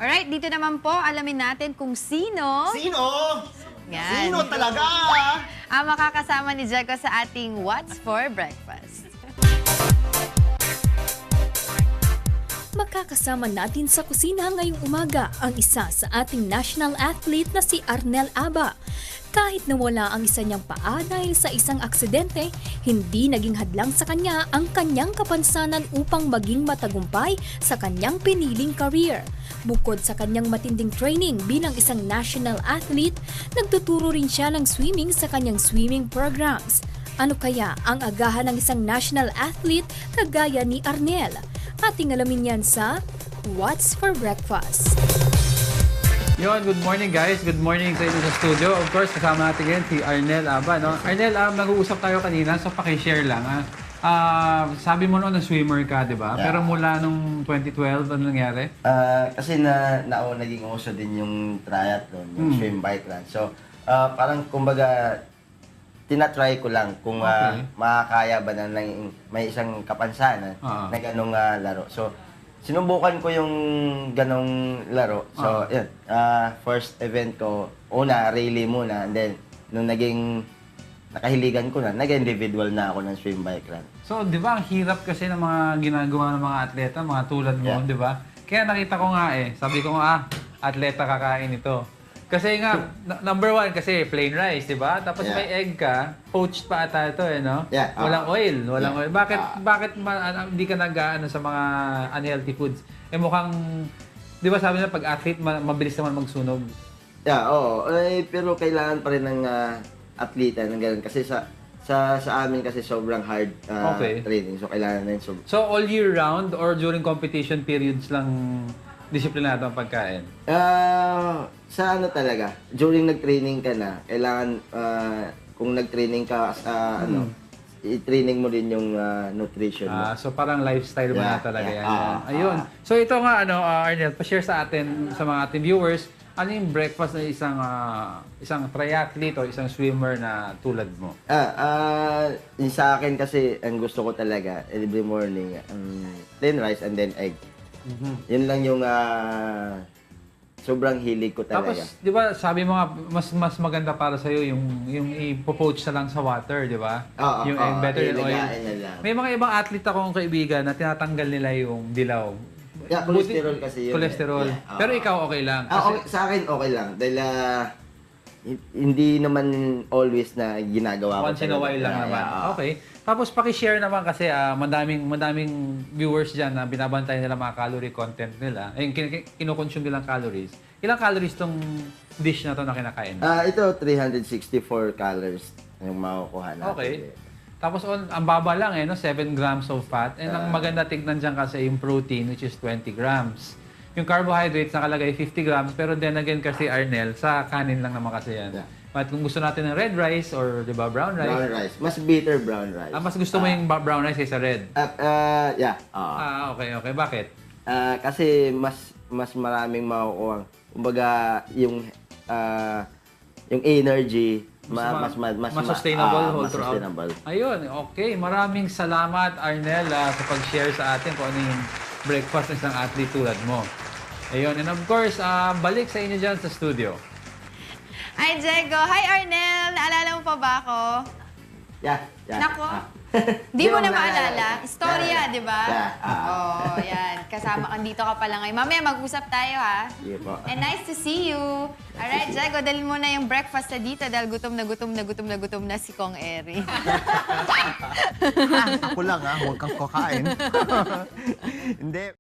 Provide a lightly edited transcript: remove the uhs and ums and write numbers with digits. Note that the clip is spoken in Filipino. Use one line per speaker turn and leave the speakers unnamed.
Alright, dito naman po, alamin natin kung sino
Yan.
Sino talaga?
ang makakasama ni Jeko sa ating What's for Breakfast.
Makakasama natin sa kusina ngayong umaga ang isa sa ating national athlete na si Arnel Aba. Kahit nawala ang isa niyang paa dahil sa isang aksidente, hindi naging hadlang sa kanya ang kanyang kapansanan upang maging matagumpay sa kanyang piniling career. Bukod sa kanyang matinding training bilang isang national athlete, nagtuturo rin siya ng swimming sa kanyang swimming programs. Ano kaya ang agahan ng isang national athlete kagaya ni Arnel? Ating alamin yan sa What's for Breakfast.
Yon, good morning guys. Good morning sa inyo sa studio. Of course, kasama natin ngayon si Arnel Aba. No? Arnel, nag-uusap tayo kanina, so pakishare lang. Sabi mo noon na swimmer ka, di ba?
Yeah.
Pero mula nung 2012, ano nangyari?
Kasi naging uso din yung triathlon, yung swim bike run. So, parang kumbaga, tinatry ko lang kung makakaya ba na may isang kapansanan na ganong laro. So, sinubukan ko yung ganong laro. So, yun. First event ko, una, rally muna. And then, nung naging nakahiligan ko na, nag-individual na ako ng swim bike run.
So, di ba, ang hirap kasi ng mga ginagawa ng mga atleta, mga tulad mo, di ba? Kaya nakita ko nga sabi ko nga, atleta kakain ito. Kasi nga, number one, kasi plain rice, di ba? Tapos may egg ka, poached pa ata ito no?
Yeah.
Walang oil, walang oil. Bakit hindi ka nag-aano sa mga unhealthy foods? Mukhang, di ba sabi na pag athlete, mabilis naman magsunog.
Yeah, oo. Pero kailangan pa rin ng atleta ng ganun. Kasi sa amin kasi sobrang hard training. So, kailangan na yun.
So, all year round or during competition periods lang disiplinado ang pagkain?
Sa ano talaga, during nag-training ka na, kailangan, kung nag-training ka, i-training mo din yung nutrition mo.
So parang lifestyle mo na talaga yan. Ayun. So ito nga, Arnel, pa-share sa atin, sa mga ating viewers, ano yung breakfast na isang triathlete o isang swimmer na tulad mo?
Yung sa akin kasi, ang gusto ko talaga, every morning, plain rice and then egg. Yun lang yung sobrang hilig ko talaga.
Tapos, di ba, sabi mo nga, mas maganda para sa'yo yung ipo-poach na lang sa water, di ba? Yung egg, better than oil. May mga ibang athlete akong kaibigan na tinatanggal nila yung dilaw.
Yeah, cholesterol kasi yun.
Cholesterol. Pero ikaw okay lang?
Okay, sa akin okay lang. Dahil hindi naman always na ginagawa ko.
Once in a while lang naman. Okay. Tapos paki-share naman kasi madaming viewers dyan na binabantayan nila mga calorie content nila. Yung kinoconsume nilang calories. Ilang calories tong dish na to na kinakain?
Ito 364 calories yung makukuha natin.
Okay. Tapos ang baba lang no? 7 grams of fat. And ang maganda tignan dyan kasi yung protein which is 20 grams. Yung carbohydrates nakalagay 50 grams pero then again kasi Arnel, sa kanin lang naman kasi yan. Yeah. But kung gusto natin ng red rice or 'di ba brown rice?
Brown rice. Mas bitter brown rice.
Mas gusto mo yung brown rice kaysa red?
Yeah.
Okay. Bakit?
Kasi mas maraming makukuha. Kumbaga yung energy mas
sustainable
mas sustainable.
Ayun, okay. Maraming salamat Arnel sa pag-share sa atin kung ano yung breakfast ng isang athlete tulad mo. Ayun, and of course, balik sa inyo dyan sa studio.
Hi, Jeko. Hi, Arnel. Naalala mo pa ba ako?
Yeah.
Nako. Di mo na maalala. Istorya, di ba?
Yeah.
Yan. Kasama ka dito ka pala ngayon. Mamaya mag-usap tayo, ha?
Yeah po.
And nice to see you. Alright, Jeko, dalhin mo na yung breakfast na dito dahil gutom na si Kong Eri.
Ako lang huwag kang kakain. Hindi.